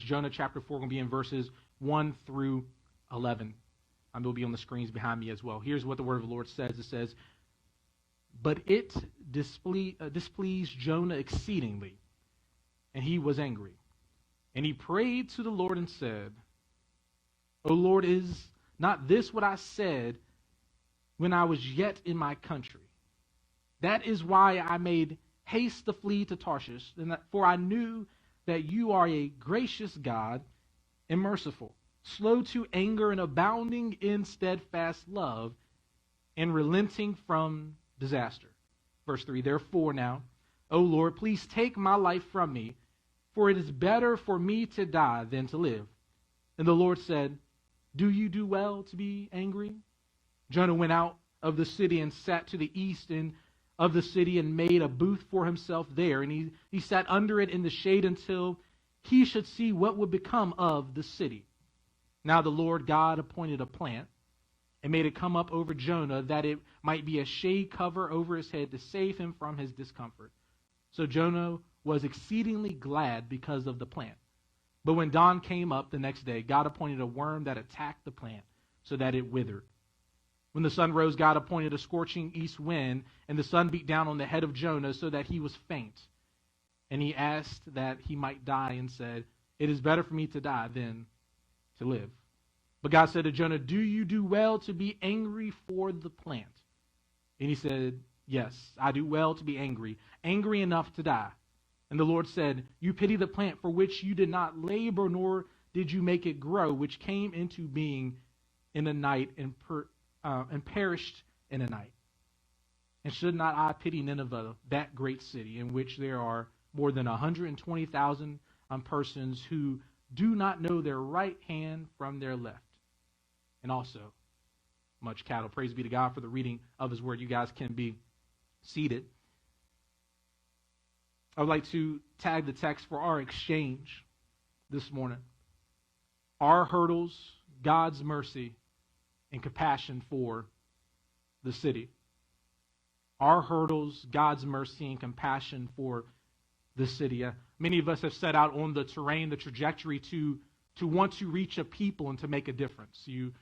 Jonah chapter 4, going to be in verses 1 through 11. It will be on the screens behind me as well. Here's what the word of the Lord says. It says, "But it displeased Jonah exceedingly, and he was angry. And he prayed to the Lord and said, O Lord, is not this what I said when I was yet in my country? That is why I made haste to flee to Tarshish, for I knew that you are a gracious God and merciful, slow to anger and abounding in steadfast love, and relenting from disaster." Verse 3, "Therefore now, O Lord, please take my life from me, for it is better for me to die than to live." And the Lord said, "Do you do well to be angry?" Jonah went out of the city and sat to the east of the city and made a booth for himself there. And he sat under it in the shade until he should see what would become of the city. Now the Lord God appointed a plant and made it come up over Jonah, that it might be a shade cover over his head to save him from his discomfort. So Jonah was exceedingly glad because of the plant. But when dawn came up the next day, God appointed a worm that attacked the plant so that it withered. When the sun rose, God appointed a scorching east wind, and the sun beat down on the head of Jonah so that he was faint. And he asked that he might die and said, "It is better for me to die than to live." But God said to Jonah, "Do you do well to be angry for the plant?" And he said, "Yes, I do well to be angry, angry enough to die." And the Lord said, "You pity the plant for which you did not labor, nor did you make it grow, which came into being in a night and perished in a night. And should not I pity Nineveh, that great city, in which there are more than 120,000 persons who do not know their right hand from their left, and also much cattle." Praise be to God for the reading of his word. You guys can be seated. I would like to tag the text for our exchange this morning. Our hurdles, God's mercy, and compassion for the city. Our hurdles, God's mercy, and compassion for the city. Many of us have set out on the terrain, the trajectory to want to reach a people and to make a difference. You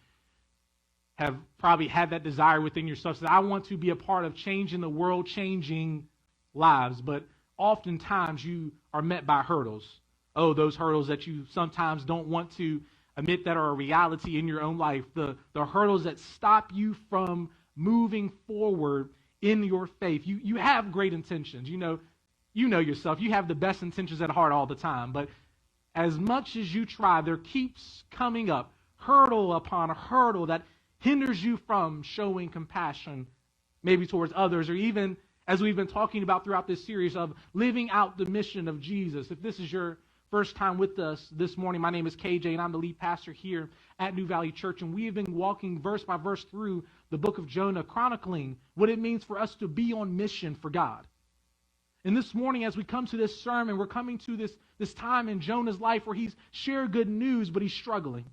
have probably had that desire within yourself that I want to be a part of changing the world, changing lives. But oftentimes you are met by hurdles. Oh, those hurdles that you sometimes don't want to admit that are a reality in your own life. The hurdles that stop you from moving forward in your faith. You have great intentions. You know yourself. You have the best intentions at heart all the time. But as much as you try, there keeps coming up hurdle upon hurdle that hinders you from showing compassion, maybe towards others, or even, as we've been talking about throughout this series, of living out the mission of Jesus. If this is your first time with us this morning, my name is KJ, and I'm the lead pastor here at New Valley Church, and we have been walking verse by verse through the book of Jonah, chronicling what it means for us to be on mission for God. And this morning, as we come to this sermon, we're coming to this time in Jonah's life where he's shared good news, but he's struggling.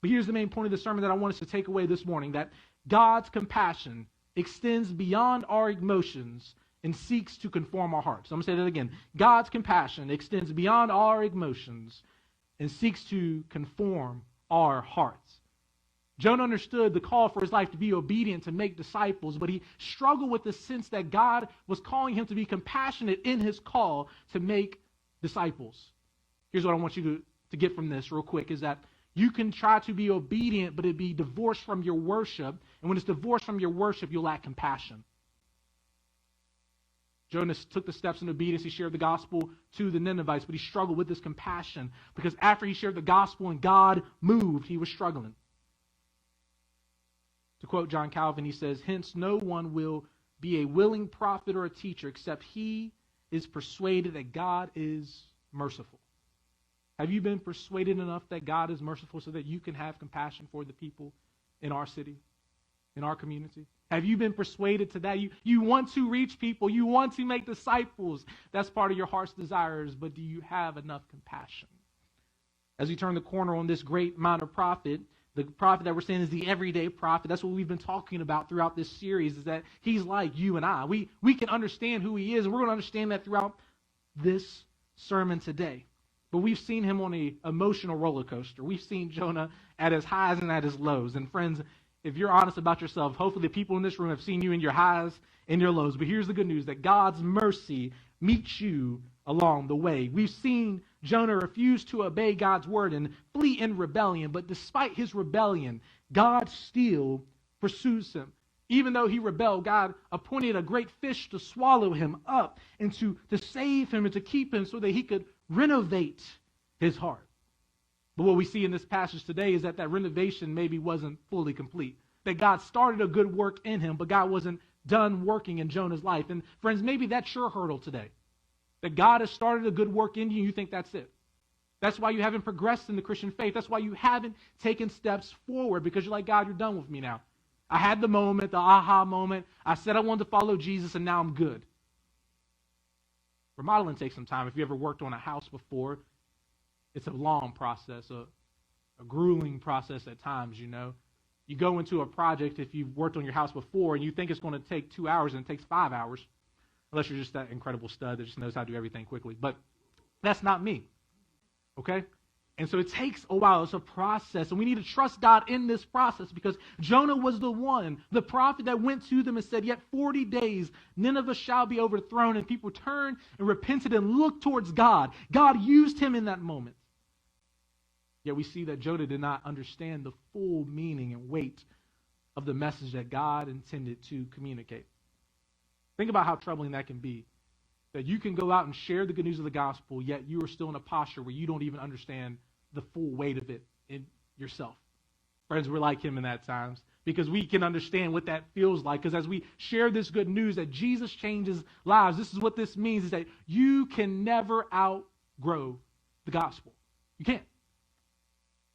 But here's the main point of the sermon that I want us to take away this morning, that God's compassion extends beyond our emotions and seeks to conform our hearts. I'm going to say that again. God's compassion extends beyond our emotions and seeks to conform our hearts. Jonah understood the call for his life to be obedient, to make disciples, but he struggled with the sense that God was calling him to be compassionate in his call to make disciples. Here's what I want you to get from this real quick, is that you can try to be obedient, but it'd be divorced from your worship. And when it's divorced from your worship, you'll lack compassion. Jonah took the steps in obedience. He shared the gospel to the Ninevites, but he struggled with this compassion because after he shared the gospel and God moved, he was struggling. To quote John Calvin, he says, "Hence no one will be a willing prophet or a teacher except he is persuaded that God is merciful." Have you been persuaded enough that God is merciful so that you can have compassion for the people in our city, in our community? Have you been persuaded to that? You want to reach people. You want to make disciples. That's part of your heart's desires, but do you have enough compassion? As we turn the corner on this great minor prophet, the prophet that we're saying is the everyday prophet. That's what we've been talking about throughout this series, is that he's like you and I. We can understand who he is, and we're going to understand that throughout this sermon today. but we've seen him on an emotional roller coaster. We've seen Jonah at his highs and at his lows. And friends, if you're honest about yourself, hopefully the people in this room have seen you in your highs and your lows. But here's the good news, that God's mercy meets you along the way. We've seen Jonah refuse to obey God's word and flee in rebellion. But despite his rebellion, God still pursues him. Even though he rebelled, God appointed a great fish to swallow him up and to save him and to keep him so that he could renovate his heart. But what we see in this passage today is that renovation maybe wasn't fully complete. That God started a good work in him, but God wasn't done working in Jonah's life. And friends, maybe that's your hurdle today. That God has started a good work in you and you think that's it. That's why you haven't progressed in the Christian faith. That's why you haven't taken steps forward, because you're like, God, you're done with me now. I had the moment, the aha moment. I said I wanted to follow Jesus, and now I'm good. Remodeling takes some time. If you ever worked on a house before, it's a long process, a grueling process at times, you know. You go into a project, if you've worked on your house before, and you think it's going to take 2 hours, and it takes 5 hours, unless you're just that incredible stud that just knows how to do everything quickly. But that's not me, okay? And so it takes a while. It's a process. And we need to trust God in this process, because Jonah was the prophet that went to them and said, yet 40 days, Nineveh shall be overthrown. And people turned and repented and looked towards God. God used him in that moment. Yet we see that Jonah did not understand the full meaning and weight of the message that God intended to communicate. Think about how troubling that can be. That you can go out and share the good news of the gospel, yet you are still in a posture where you don't even understand the full weight of it in yourself. Friends, we're like him in that times, because we can understand what that feels like. Because as we share this good news that Jesus changes lives, this is what this means, is that you can never outgrow the gospel. You can't.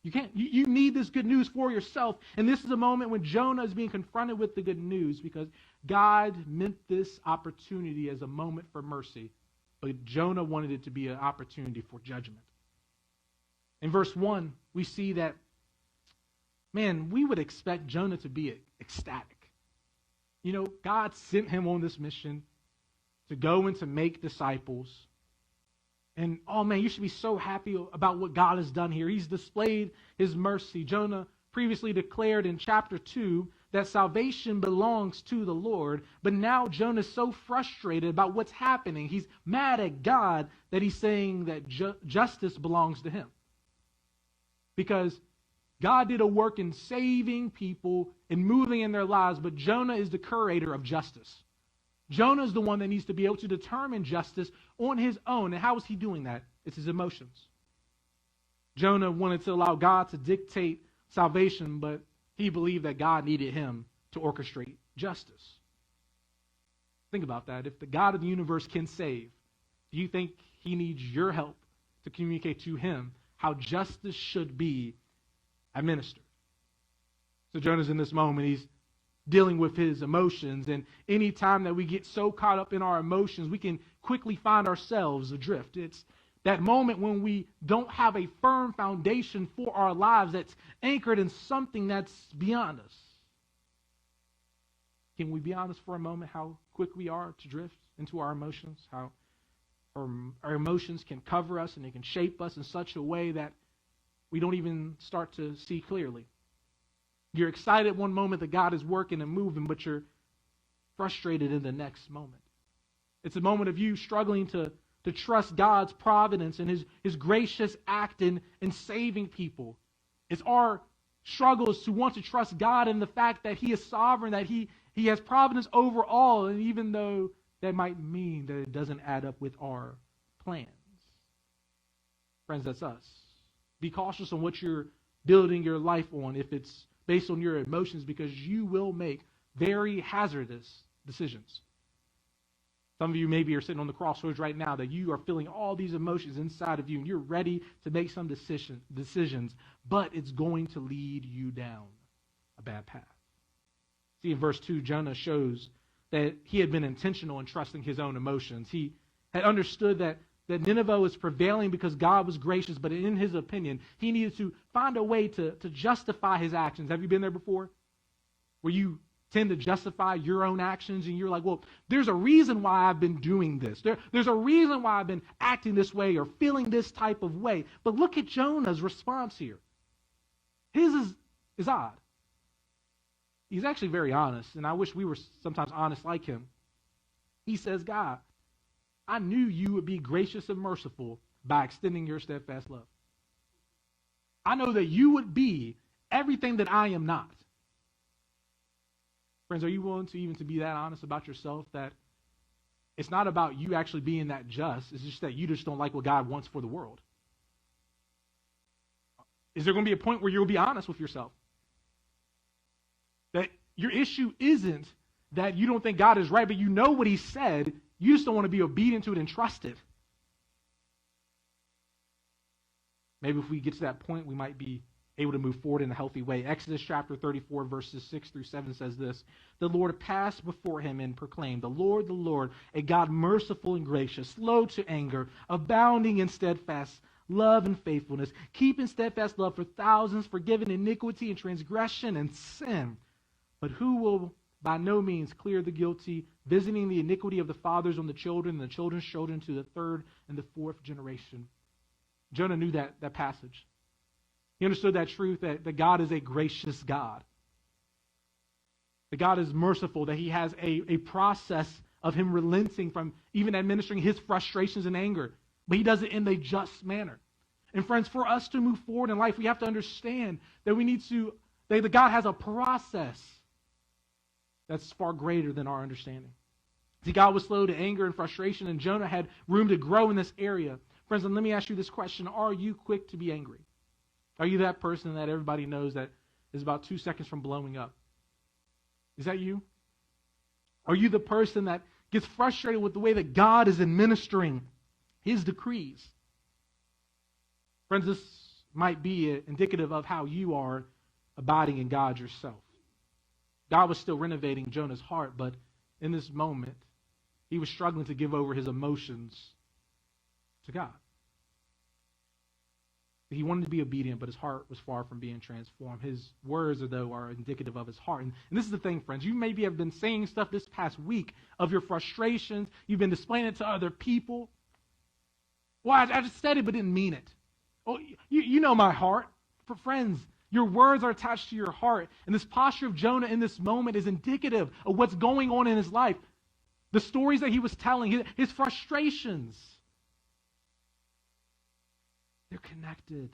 You can't. You need this good news for yourself. And this is a moment when Jonah is being confronted with the good news, because God meant this opportunity as a moment for mercy, but Jonah wanted it to be an opportunity for judgment. In verse 1, we see that, man, we would expect Jonah to be ecstatic. You know, God sent him on this mission to go and to make disciples. And, oh man, you should be so happy about what God has done here. He's displayed his mercy. Jonah previously declared in chapter 2 that salvation belongs to the Lord. But now Jonah is so frustrated about what's happening. He's mad at God that he's saying that justice belongs to him. Because God did a work in saving people and moving in their lives, but Jonah is the curator of justice. Jonah is the one that needs to be able to determine justice on his own. And how is he doing that? It's his emotions. Jonah wanted to allow God to dictate salvation, but he believed that God needed him to orchestrate justice. Think about that. If the God of the universe can save, do you think he needs your help to communicate to him how justice should be administered? So Jonah's in this moment. He's dealing with his emotions. And any time that we get so caught up in our emotions, we can quickly find ourselves adrift. It's that moment when we don't have a firm foundation for our lives that's anchored in something that's beyond us. Can we be honest for a moment how quick we are to drift into our emotions? How our emotions can cover us and they can shape us in such a way that we don't even start to see clearly. You're excited one moment that God is working and moving, but you're frustrated in the next moment. It's a moment of you struggling to trust God's providence and his gracious act in saving people. It's our struggles to want to trust God in the fact that he is sovereign, that he has providence over all, and even though that might mean that it doesn't add up with our plans. Friends, that's us. Be cautious on what you're building your life on if it's based on your emotions, because you will make very hazardous decisions. Some of you maybe are sitting on the crossroads right now that you are feeling all these emotions inside of you and you're ready to make some decisions, but it's going to lead you down a bad path. See, in verse 2, Jonah shows that he had been intentional in trusting his own emotions. He had understood that Nineveh was prevailing because God was gracious, but in his opinion, he needed to find a way to justify his actions. Have you been there before? Where you tend to justify your own actions, and you're like, well, there's a reason why I've been doing this. There's a reason why I've been acting this way or feeling this type of way. But look at Jonah's response here. His is odd. He's actually very honest, and I wish we were sometimes honest like him. He says, God, I knew you would be gracious and merciful by extending your steadfast love. I know that you would be everything that I am not. Friends, are you willing to even to be that honest about yourself, that it's not about you actually being that just, it's just that you just don't like what God wants for the world? Is there going to be a point where you'll be honest with yourself? That your issue isn't that you don't think God is right, but you know what he said, you just don't want to be obedient to it and trust it. Maybe if we get to that point, we might be able to move forward in a healthy way. Exodus chapter 34, verses 6 through 7 says this: The Lord passed before him and proclaimed, the Lord, a God merciful and gracious, slow to anger, abounding in steadfast love and faithfulness, keeping steadfast love for thousands, forgiving iniquity and transgression and sin, but who will by no means clear the guilty, visiting the iniquity of the fathers on the children and the children's children to the third and the fourth generation. Jonah knew that passage. He understood that truth, that God is a gracious God. That God is merciful, that he has a process of him relenting from even administering his frustrations and anger. But he does it in a just manner. And friends, for us to move forward in life, we have to understand that that God has a process that's far greater than our understanding. See, God was slow to anger and frustration, and Jonah had room to grow in this area. Friends, and let me ask you this question: are you quick to be angry? Are you that person that everybody knows that is about 2 seconds from blowing up? Is that you? Are you the person that gets frustrated with the way that God is administering his decrees? Friends, this might be indicative of how you are abiding in God yourself. God was still renovating Jonah's heart, but in this moment, he was struggling to give over his emotions to God. He wanted to be obedient, but his heart was far from being transformed. His words, though, are indicative of his heart. And this is the thing, friends. You maybe have been saying stuff this past week of your frustrations. You've been displaying it to other people. Well, I just said it, but didn't mean it. Oh, you know my heart. For friends, your words are attached to your heart. And this posture of Jonah in this moment is indicative of what's going on in his life. The stories that he was telling, his frustrations. They're connected.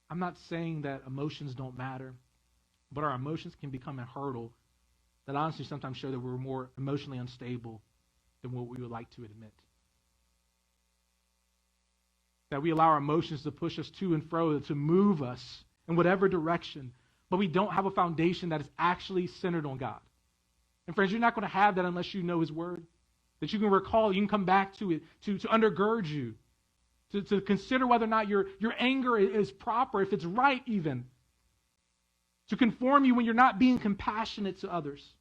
I'm not saying that emotions don't matter, but our emotions can become a hurdle that honestly sometimes show that we're more emotionally unstable than what we would like to admit. That we allow our emotions to push us to and fro, to move us in whatever direction, but we don't have a foundation that is actually centered on God. And friends, you're not going to have that unless you know his word, that you can recall, you can come back to it, to undergird you, to consider whether or not your anger is proper, if it's right even, to conform you when you're not being compassionate to others.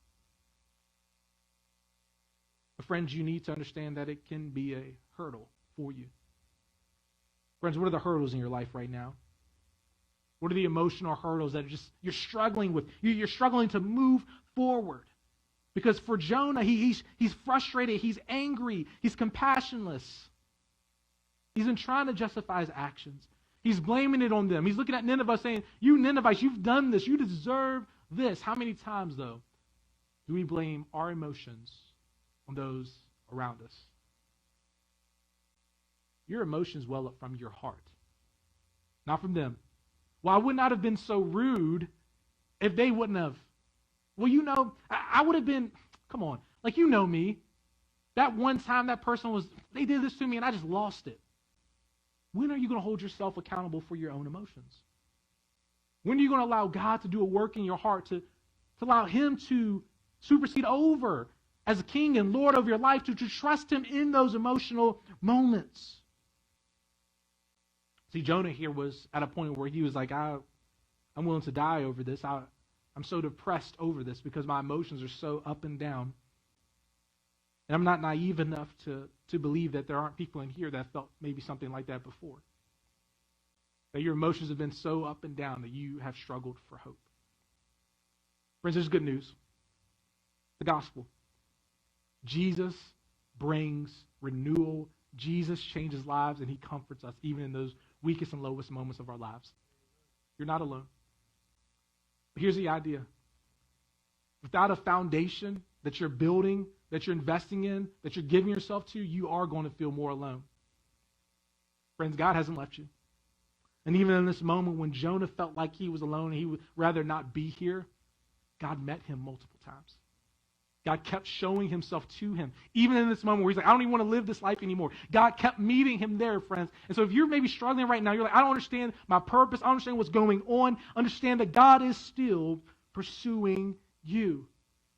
But friends, you need to understand that it can be a hurdle for you. Friends, what are the hurdles in your life right now? What are the emotional hurdles that you're struggling with? You're struggling to move forward. Because for Jonah, he's frustrated, he's angry, he's compassionless. He's been trying to justify his actions. He's blaming it on them. He's looking at Nineveh saying, you Ninevites, you've done this. You deserve this. How many times, though, do we blame our emotions on those around us? Your emotions well up from your heart, not from them. Well, I would not have been so rude if they wouldn't have. Well, you know, I would have been, come on, like you know me. That one time that person they did this to me and I just lost it. When are you going to hold yourself accountable for your own emotions? When are you going to allow God to do a work in your heart, to allow him to supersede over as a king and Lord of your life, to trust him in those emotional moments? See, Jonah here was at a point where he was like, I'm willing to die over this. I'm so depressed over this because my emotions are so up and down. And I'm not naive enough to believe that there aren't people in here that felt maybe something like that before. That your emotions have been so up and down that you have struggled for hope. Friends, there's good news. The gospel. Jesus brings renewal. Jesus changes lives, and he comforts us even in those weakest and lowest moments of our lives. You're not alone. But here's the idea. Without a foundation that you're building, that you're investing in, that you're giving yourself to, you are going to feel more alone. Friends, God hasn't left you. And even in this moment when Jonah felt like he was alone and he would rather not be here, God met him multiple times. God kept showing himself to him. Even in this moment where he's like, I don't even want to live this life anymore. God kept meeting him there, friends. And so if you're maybe struggling right now, you're like, I don't understand my purpose. I don't understand what's going on. Understand that God is still pursuing you.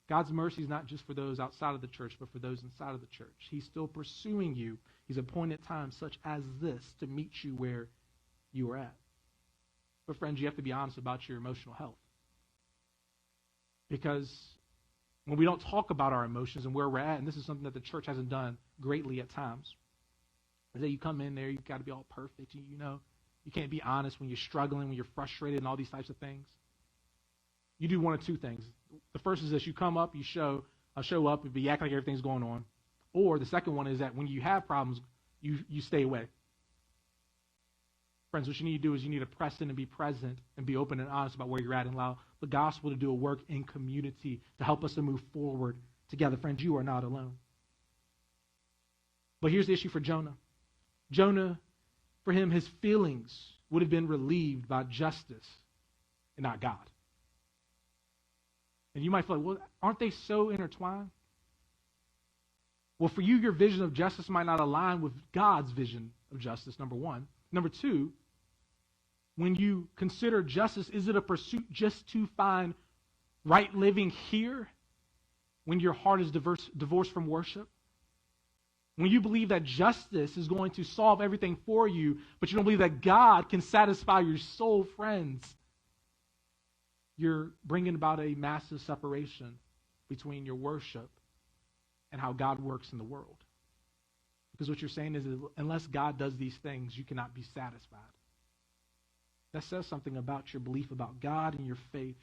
God's mercy is not just for those outside of the church, but for those inside of the church. He's still pursuing you. He's appointed times such as this to meet you where you are at. But friends, you have to be honest about your emotional health. Because when we don't talk about our emotions and where we're at, and this is something that the church hasn't done greatly at times, is that you come in there, you've got to be all perfect. You can't be honest when you're struggling, when you're frustrated, and all these types of things. You do one of two things. The first is this: you come up, I'll show up, and you act like everything's going on. Or the second one is that when you have problems, you stay away. Friends, what you need to do is you need to press in and be present and be open and honest about where you're at and allow the gospel to do a work in community to help us to move forward together. Friends, you are not alone. But here's the issue for Jonah. Jonah, for him, his feelings would have been relieved by justice and not God. And you might feel like, well, aren't they so intertwined? Well, for you, your vision of justice might not align with God's vision of justice, number one. Number two, when you consider justice, is it a pursuit just to find right living here when your heart is divorced from worship? When you believe that justice is going to solve everything for you, but you don't believe that God can satisfy your soul, friends, you're bringing about a massive separation between your worship and how God works in the world. Because what you're saying is unless God does these things, you cannot be satisfied. That says something about your belief about God and your faith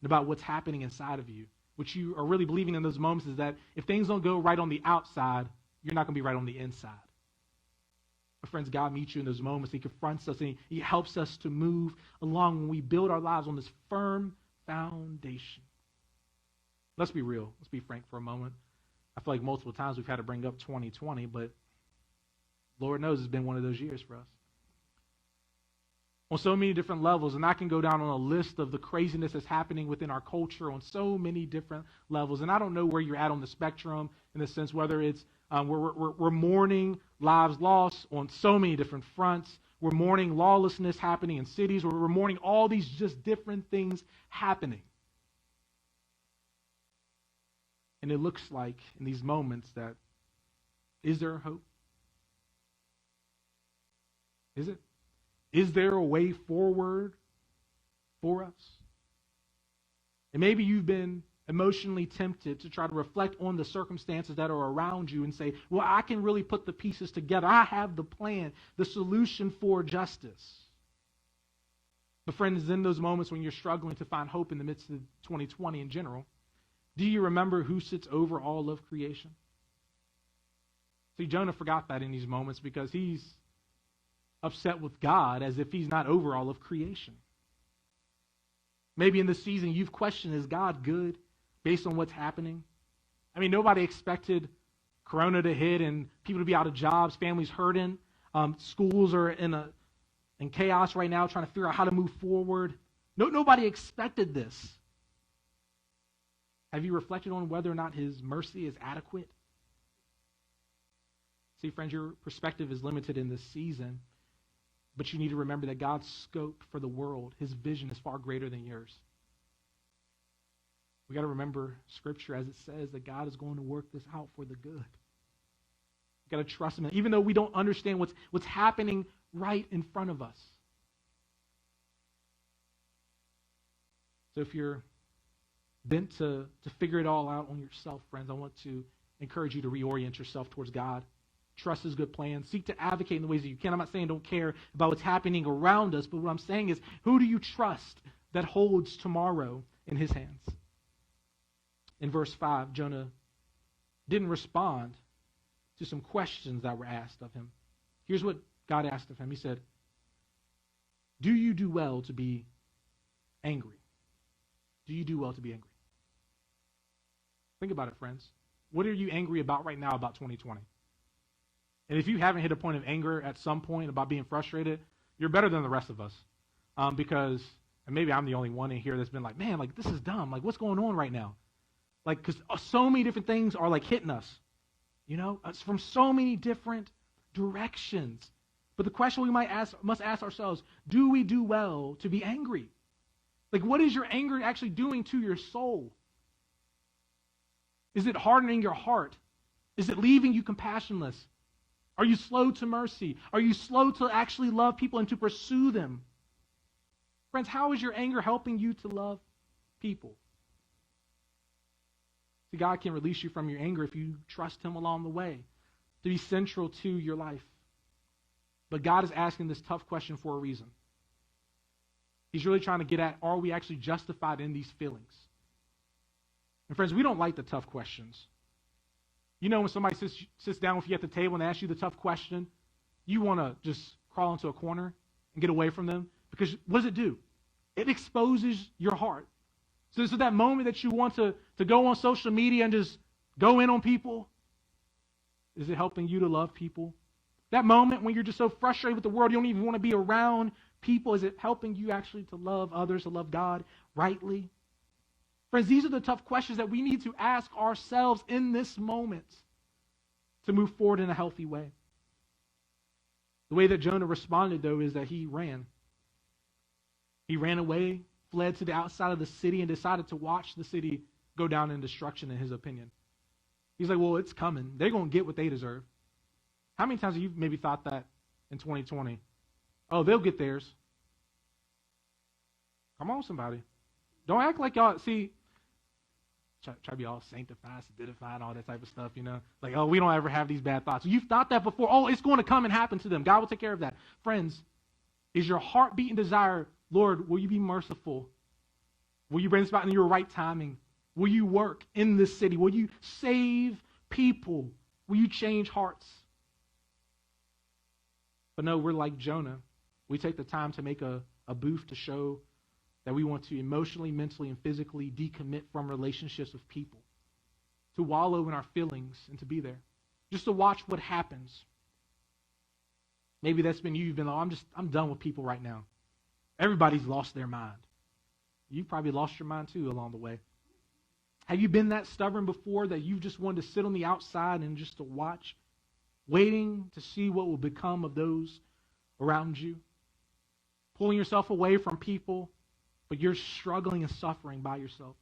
and about what's happening inside of you. What you are really believing in those moments is that if things don't go right on the outside, you're not going to be right on the inside. But friends, God meets you in those moments. He confronts us and he helps us to move along when we build our lives on this firm foundation. Let's be real. Let's be frank for a moment. I feel like multiple times we've had to bring up 2020, but Lord knows it's been one of those years for us. On so many different levels, and I can go down on a list of the craziness that's happening within our culture on so many different levels. And I don't know where you're at on the spectrum in the sense whether it's we're mourning lives lost on so many different fronts. We're mourning lawlessness happening in cities. We're mourning all these just different things happening. And it looks like in these moments that, is there hope? Is it? Is there a way forward for us? And maybe you've been emotionally tempted to try to reflect on the circumstances that are around you and say, well, I can really put the pieces together. I have the plan, the solution for justice. But friends, in those moments when you're struggling to find hope in the midst of 2020 in general, do you remember who sits over all of creation? See, Jonah forgot that in these moments because he's upset with God as if he's not over all of creation. Maybe in this season you've questioned, is God good based on what's happening? I mean, nobody expected Corona to hit and people to be out of jobs, families hurting. Schools are in chaos right now trying to figure out how to move forward. Nobody expected this. Have you reflected on whether or not his mercy is adequate? See, friends, your perspective is limited in this season. But you need to remember that God's scope for the world, his vision, is far greater than yours. We got to remember Scripture as it says that God is going to work this out for the good. We got to trust him, even though we don't understand what's happening right in front of us. So if you're bent to figure it all out on yourself, friends, I want to encourage you to reorient yourself towards God. Trust his good plan. Seek to advocate in the ways that you can. I'm not saying don't care about what's happening around us, but what I'm saying is, who do you trust that holds tomorrow in his hands? in verse 5, Jonah didn't respond to some questions that were asked of him. Here's what God asked of him. He said, do you do well to be angry? Do you do well to be angry? Think about it, friends. What are you angry about right now about 2020? And if you haven't hit a point of anger at some point about being frustrated, you're better than the rest of us. Because, and maybe I'm the only one in here that's been like, man, like this is dumb. Like what's going on right now? Like, because so many different things are like hitting us. You know, it's from so many different directions. But the question we must ask ourselves, do we do well to be angry? Like, what is your anger actually doing to your soul? Is it hardening your heart? Is it leaving you compassionless? Are you slow to mercy? Are you slow to actually love people and to pursue them? Friends, how is your anger helping you to love people? See, God can release you from your anger if you trust him along the way to be central to your life. But God is asking this tough question for a reason. He's really trying to get at, are we actually justified in these feelings? And friends, we don't like the tough questions. You know when somebody sits down with you at the table and asks you the tough question, you want to just crawl into a corner and get away from them. Because what does it do? It exposes your heart. So this is that moment that you want to go on social media and just go in on people. Is it helping you to love people? That moment when you're just so frustrated with the world, you don't even want to be around people, is it helping you actually to love others, to love God rightly? Friends, these are the tough questions that we need to ask ourselves in this moment to move forward in a healthy way. The way that Jonah responded, though, is that he ran. He ran away, fled to the outside of the city, and decided to watch the city go down in destruction, in his opinion. He's like, well, it's coming. They're going to get what they deserve. How many times have you maybe thought that in 2020? Oh, they'll get theirs. Come on, somebody. Don't act like y'all, see, try to be all sanctified, solidified, all that type of stuff, you know. Like, oh, we don't ever have these bad thoughts. You've thought that before. Oh, it's going to come and happen to them. God will take care of that. Friends, is your heartbeat and desire, Lord, will you be merciful? Will you bring this about in your right timing? Will you work in this city? Will you save people? Will you change hearts? But no, we're like Jonah. We take the time to make a booth to show that we want to emotionally, mentally, and physically decommit from relationships with people, to wallow in our feelings and to be there, just to watch what happens. Maybe that's been you. You've been, I'm done with people right now. Everybody's lost their mind. You've probably lost your mind too along the way. Have you been that stubborn before that you just wanted to sit on the outside and just to watch, waiting to see what will become of those around you? Pulling yourself away from people, but you're struggling and suffering by yourself.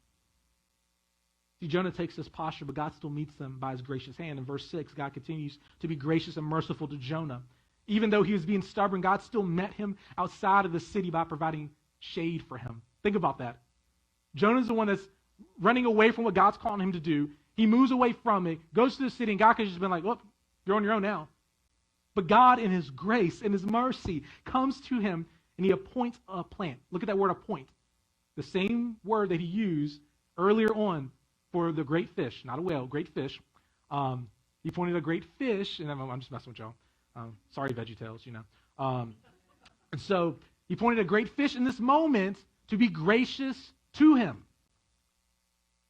See, Jonah takes this posture, but God still meets them by his gracious hand. In verse 6, God continues to be gracious and merciful to Jonah. Even though he was being stubborn, God still met him outside of the city by providing shade for him. Think about that. Jonah's the one that's running away from what God's calling him to do. He moves away from it, goes to the city, and God could have just been like, well, you're on your own now. But God, in his grace, in his mercy, comes to him, and he appoints a plant. Look at that word, appoint. The same word that he used earlier on for the great fish, not a whale, great fish. He pointed a great fish, and I'm just messing with y'all. Sorry, VeggieTales, you know. And so he pointed a great fish in this moment to be gracious to him.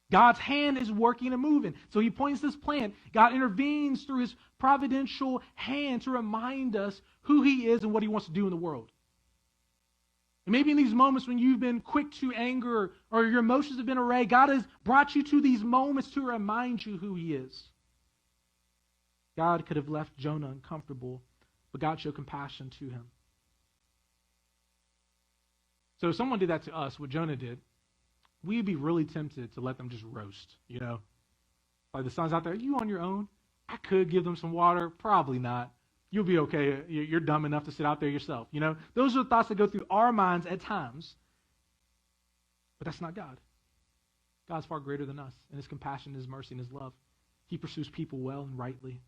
God's hand is working and moving. So he points this plant. God intervenes through his providential hand to remind us who he is and what he wants to do in the world. And maybe in these moments when you've been quick to anger or your emotions have been array, God has brought you to these moments to remind you who he is. God could have left Jonah uncomfortable, but God showed compassion to him. So if someone did that to us, what Jonah did, we'd be really tempted to let them just roast, you know. Like the sun's out there, are you on your own? I could give them some water, probably not. You'll be okay. You're dumb enough to sit out there yourself, you know. Those are the thoughts that go through our minds at times. But that's not God. God's far greater than us in his compassion, his mercy, and his love. He pursues people well and rightly.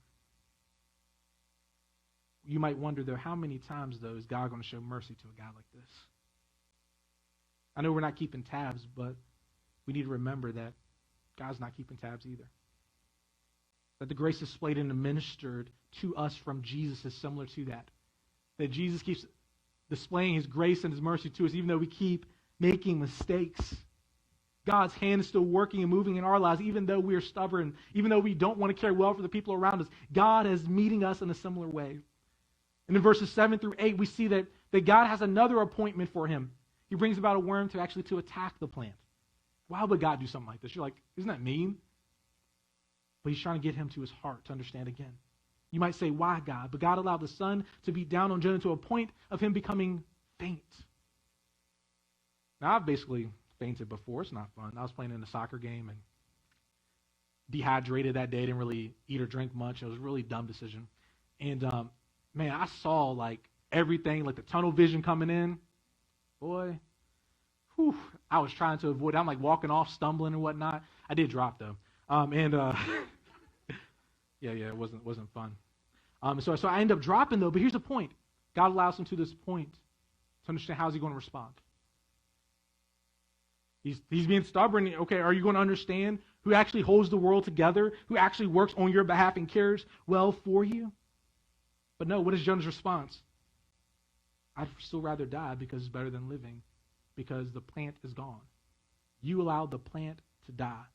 You might wonder, though, how many times, though, is God going to show mercy to a guy like this? I know we're not keeping tabs, but we need to remember that God's not keeping tabs either. That the grace displayed and administered to us from Jesus is similar to that. That Jesus keeps displaying his grace and his mercy to us even though we keep making mistakes. God's hand is still working and moving in our lives even though we are stubborn, even though we don't want to care well for the people around us. God is meeting us in a similar way. And in verses 7 through 8, we see that God has another appointment for him. He brings about a worm to attack the plant. Why would God do something like this? You're like, isn't that mean? But he's trying to get him to his heart to understand again. You might say, why, God? But God allowed the sun to beat down on Jonah to a point of him becoming faint. Now, I've basically fainted before. It's not fun. I was playing in a soccer game and dehydrated that day. Didn't really eat or drink much. It was a really dumb decision. And, man, I saw, like, everything, like the tunnel vision coming in. Boy, whew, I was trying to avoid it. I'm, like, walking off, stumbling and whatnot. I did drop, though. Yeah, it wasn't fun. So I end up dropping, though. But here's the point. God allows him to this point to understand how's he going to respond. He's being stubborn. Okay, are you going to understand who actually holds the world together, who actually works on your behalf and cares well for you? But no, what is Jonah's response? I'd still rather die because it's better than living, because the plant is gone. You allowed the plant to die.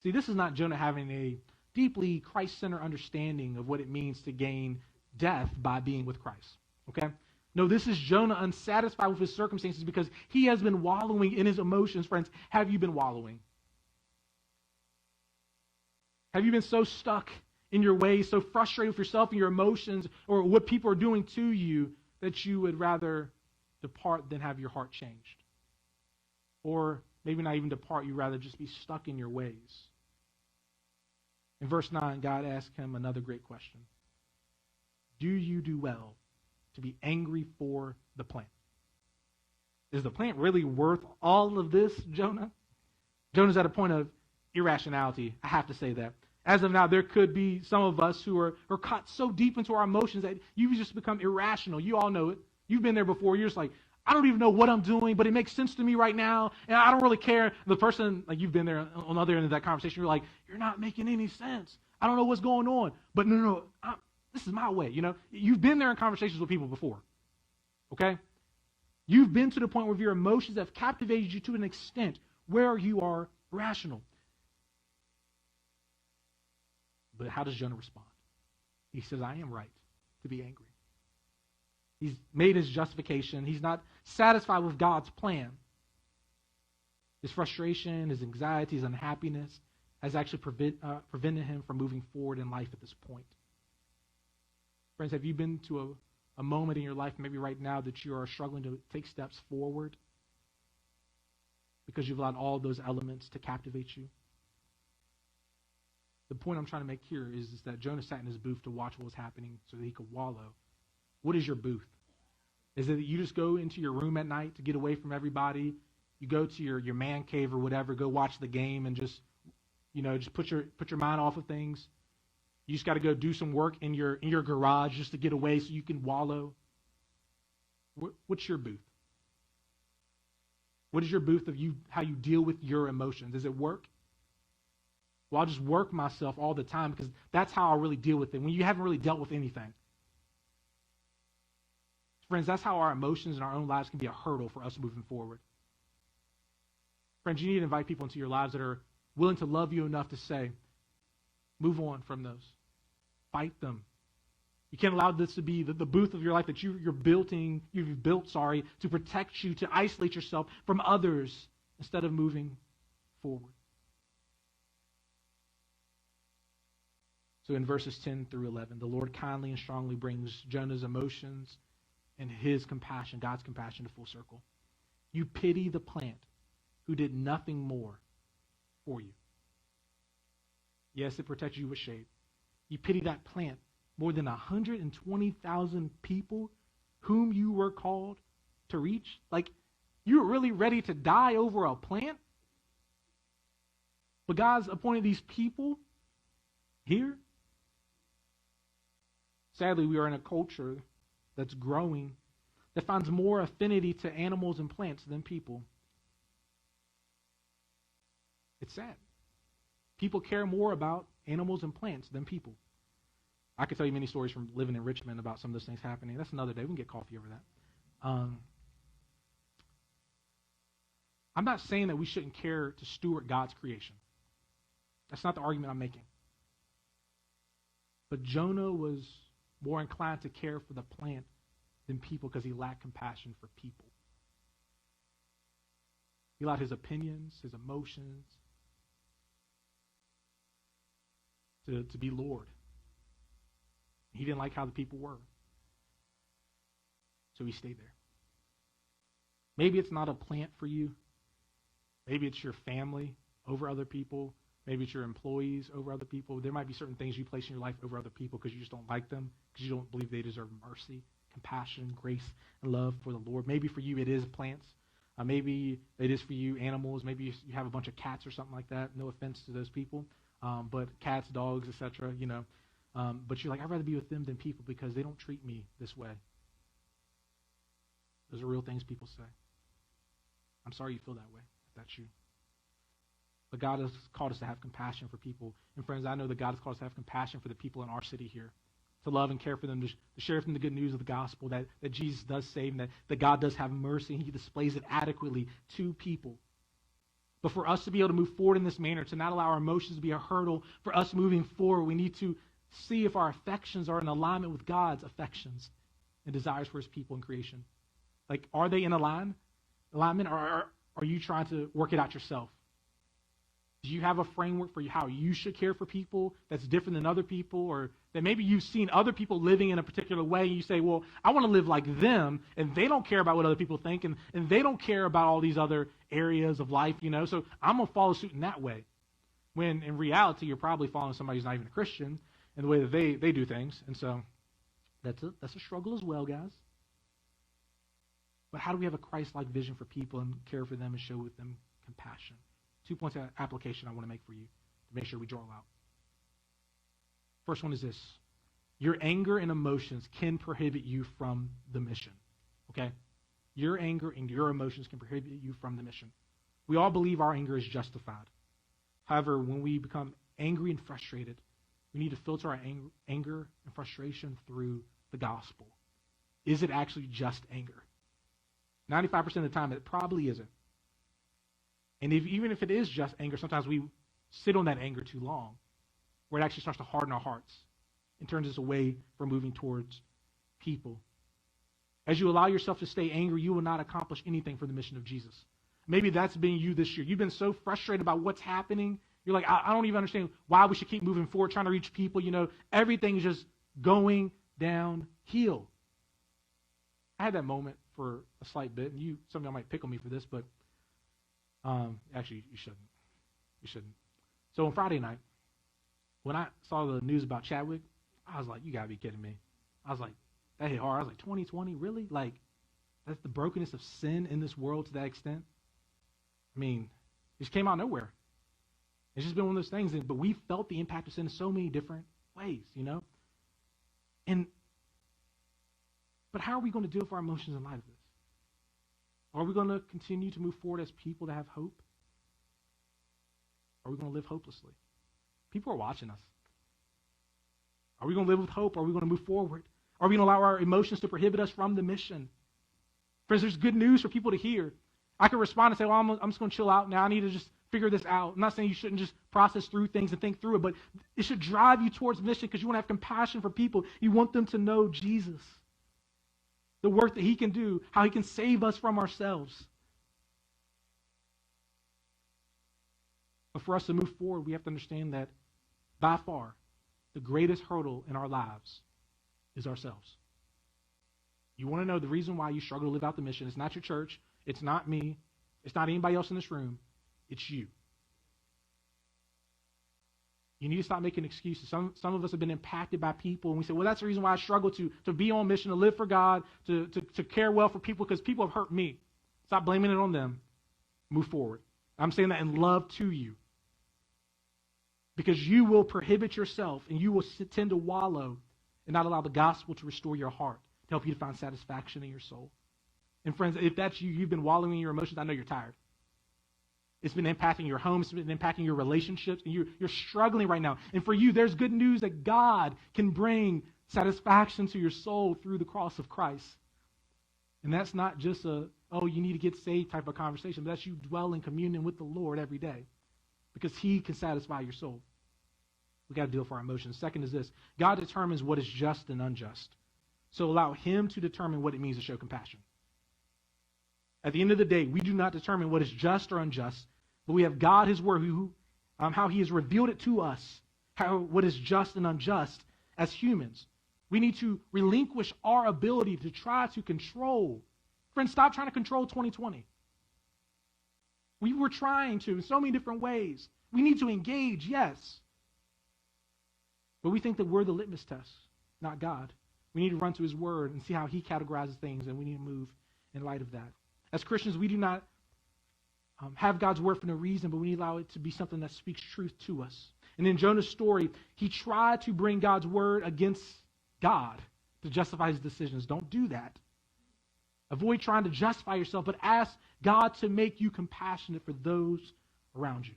See, this is not Jonah having a deeply Christ-centered understanding of what it means to gain death by being with Christ. Okay? No, this is Jonah unsatisfied with his circumstances because he has been wallowing in his emotions. Friends, have you been wallowing? Have you been so stuck in your ways, so frustrated with yourself and your emotions or what people are doing to you that you would rather depart than have your heart changed? Or maybe not even depart, you'd rather just be stuck in your ways. In verse 9, God asked him another great question. Do you do well to be angry for the plant? Is the plant really worth all of this, Jonah? Jonah's at a point of irrationality. I have to say that. As of now, there could be some of us who are caught so deep into our emotions that you just become irrational. You all know it. You've been there before. You're just like, I don't even know what I'm doing, but it makes sense to me right now, and I don't really care. The person, like you've been there on the other end of that conversation, you're like, you're not making any sense. I don't know what's going on. But no, this is my way, You've been there in conversations with people before, okay? You've been to the point where your emotions have captivated you to an extent where you are rational. But how does Jonah respond? He says, I am right to be angry. He's made his justification. He's not satisfied with God's plan. His frustration, his anxiety, his unhappiness has actually prevented him from moving forward in life at this point. Friends, have you been to a moment in your life, maybe right now, that you are struggling to take steps forward because you've allowed all those elements to captivate you? The point I'm trying to make here is that Jonah sat in his booth to watch what was happening so that he could wallow. What is your booth? Is it that you just go into your room at night to get away from everybody? You go to your man cave or whatever, go watch the game and just put your mind off of things? You just got to go do some work in your garage just to get away so you can wallow? What's your booth? What is your booth of how you deal with your emotions? Is it work? Well, I'll just work myself all the time because that's how I really deal with it. When you haven't really dealt with anything. Friends, that's how our emotions in our own lives can be a hurdle for us moving forward. Friends, you need to invite people into your lives that are willing to love you enough to say, move on from those. Fight them. You can't allow this to be the booth of your life that you've built to protect you, to isolate yourself from others instead of moving forward. So in verses 10 through 11, the Lord kindly and strongly brings Jonah's emotions and his compassion, God's compassion, to full circle. You pity the plant who did nothing more for you. Yes, it protects you with shade. You pity that plant more than 120,000 people whom you were called to reach. Like, you were really ready to die over a plant? But God's appointed these people here. Sadly, we are in a culture that's growing that finds more affinity to animals and plants than people. It's sad. People care more about animals and plants than people. I could tell you many stories from living in Richmond about some of those things happening. That's another day. We can get coffee over that. I'm not saying that we shouldn't care to steward God's creation. That's not the argument I'm making. But Jonah was more inclined to care for the plant than people because he lacked compassion for people. He allowed his opinions, his emotions to be Lord. He didn't like how the people were. So he stayed there. Maybe it's not a plant for you. Maybe it's your family over other people. Maybe it's your employees over other people. There might be certain things you place in your life over other people because you just don't like them, because you don't believe they deserve mercy, compassion, grace, and love for the Lord. Maybe for you it is plants. Maybe it is for you animals. Maybe you have a bunch of cats or something like that. No offense to those people. But cats, dogs, etc., but you're like, I'd rather be with them than people because they don't treat me this way. Those are real things people say. I'm sorry you feel that way, if that's you. But God has called us to have compassion for people. And friends, I know that God has called us to have compassion for the people in our city here, to love and care for them, to share with them the good news of the gospel, that Jesus does save, and that God does have mercy, and he displays it adequately to people. But for us to be able to move forward in this manner, to not allow our emotions to be a hurdle for us moving forward, we need to see if our affections are in alignment with God's affections and desires for his people in creation. Like, are they in alignment, or are you trying to work it out yourself? Do you have a framework for how you should care for people that's different than other people, or that maybe you've seen other people living in a particular way and you say, well, I want to live like them, and they don't care about what other people think, and they don't care about all these other areas of life, so I'm going to follow suit in that way. When in reality, you're probably following somebody who's not even a Christian in the way that they do things. And so that's a struggle as well, guys. But how do we have a Christ-like vision for people and care for them and show with them compassion? 2 points of application I want to make for you to make sure we draw out. First one is this. Your anger and emotions can prohibit you from the mission. Okay? Your anger and your emotions can prohibit you from the mission. We all believe our anger is justified. However, when we become angry and frustrated, we need to filter our anger and frustration through the gospel. Is it actually just anger? 95% of the time, it probably isn't. And even if it is just anger, sometimes we sit on that anger too long, where it actually starts to harden our hearts and turns us away from moving towards people. As you allow yourself to stay angry, you will not accomplish anything for the mission of Jesus. Maybe that's been you this year. You've been so frustrated about what's happening. You're like, I don't even understand why we should keep moving forward, trying to reach people. Everything is just going downhill. I had that moment for a slight bit, and some of y'all might pickle me for this, but actually, you shouldn't. You shouldn't. So on Friday night, when I saw the news about Chadwick, I was like, you got to be kidding me. I was like, that hit hard. I was like, 2020, really? Like, that's the brokenness of sin in this world to that extent? I mean, it just came out of nowhere. It's just been one of those things. But we felt the impact of sin in so many different ways, But how are we going to deal with our emotions in light of this? Are we going to continue to move forward as people that have hope? Or are we going to live hopelessly? People are watching us. Are we going to live with hope? Or are we going to move forward? Are we going to allow our emotions to prohibit us from the mission? Friends, there's good news for people to hear. I can respond and say, well, I'm just going to chill out now. I need to just figure this out. I'm not saying you shouldn't just process through things and think through it, but it should drive you towards the mission because you want to have compassion for people. You want them to know Jesus, the work that he can do, how he can save us from ourselves. But for us to move forward, we have to understand that by far, the greatest hurdle in our lives is ourselves. You want to know the reason why you struggle to live out the mission? It's not your church. It's not me. It's not anybody else in this room. It's you. You need to stop making excuses. Some of us have been impacted by people, and we say, well, that's the reason why I struggle to be on mission, to live for God, to care well for people, because people have hurt me. Stop blaming it on them. Move forward. I'm saying that in love to you. Because you will prohibit yourself, and you will tend to wallow and not allow the gospel to restore your heart, to help you to find satisfaction in your soul. And friends, if that's you, you've been wallowing in your emotions, I know you're tired. It's been impacting your home. It's been impacting your relationships. And you're struggling right now. And for you, there's good news that God can bring satisfaction to your soul through the cross of Christ. And that's not just you need to get saved type of conversation, but that's you dwell in communion with the Lord every day because he can satisfy your soul. We got to deal with our emotions. Second is this. God determines what is just and unjust. So allow him to determine what it means to show compassion. At the end of the day, we do not determine what is just or unjust, but we have God, his word, how he has revealed it to us, what is just and unjust as humans. We need to relinquish our ability to try to control. Friends, stop trying to control 2020. We were trying to in so many different ways. We need to engage, yes. But we think that we're the litmus test, not God. We need to run to his word and see how he categorizes things, and we need to move in light of that. As Christians, we do not have God's word for no reason, but we need to allow it to be something that speaks truth to us. And in Jonah's story, he tried to bring God's word against God to justify his decisions. Don't do that. Avoid trying to justify yourself, but ask God to make you compassionate for those around you.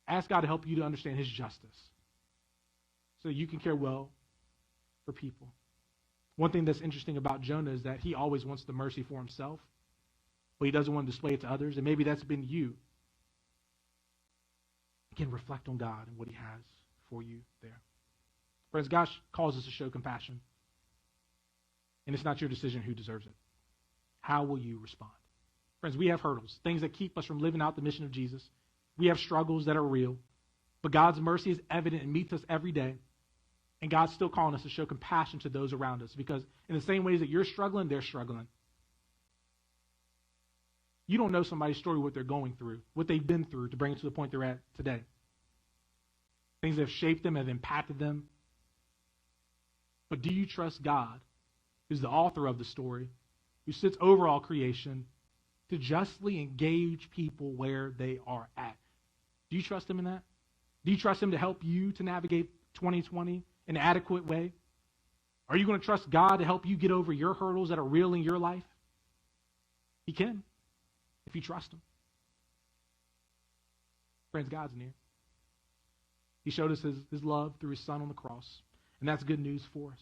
Ask God to help you to understand his justice so you can care well for people. One thing that's interesting about Jonah is that he always wants the mercy for himself, but he doesn't want to display it to others, and maybe that's been you. Again, reflect on God and what he has for you there. Friends, God calls us to show compassion, and it's not your decision who deserves it. How will you respond? Friends, we have hurdles, things that keep us from living out the mission of Jesus. We have struggles that are real, but God's mercy is evident and meets us every day. And God's still calling us to show compassion to those around us because in the same ways that you're struggling, they're struggling. You don't know somebody's story, what they're going through, what they've been through to bring it to the point they're at today. Things that have shaped them, have impacted them. But do you trust God, who's the author of the story, who sits over all creation, to justly engage people where they are at? Do you trust him in that? Do you trust him to help you to navigate 2020 in an adequate way? Are you going to trust God to help you get over your hurdles that are real in your life? He can, if you trust him. Friends, God's near. He showed us his love through his son on the cross, and that's good news for us.